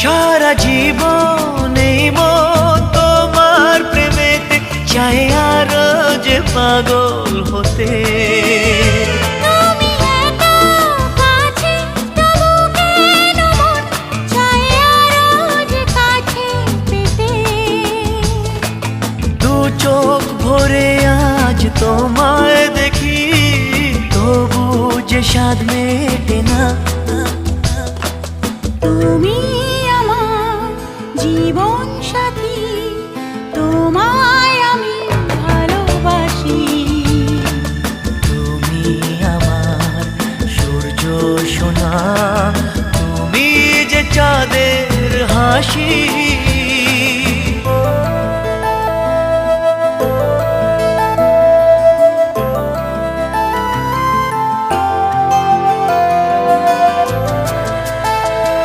সারা জীবন এই মন তোমার প্রেমেতে চাই আরো যে পাগল হতে। চোখ ভরে আজ তোমায় দেখি, তবু যে স্বাদ মেটে না। তুমি আমার জীবন সাথী, তোমায় আমি ভালোবাসি। তুমি আমার সূর্য সোনা, তুমি যে চাঁদের হাসি।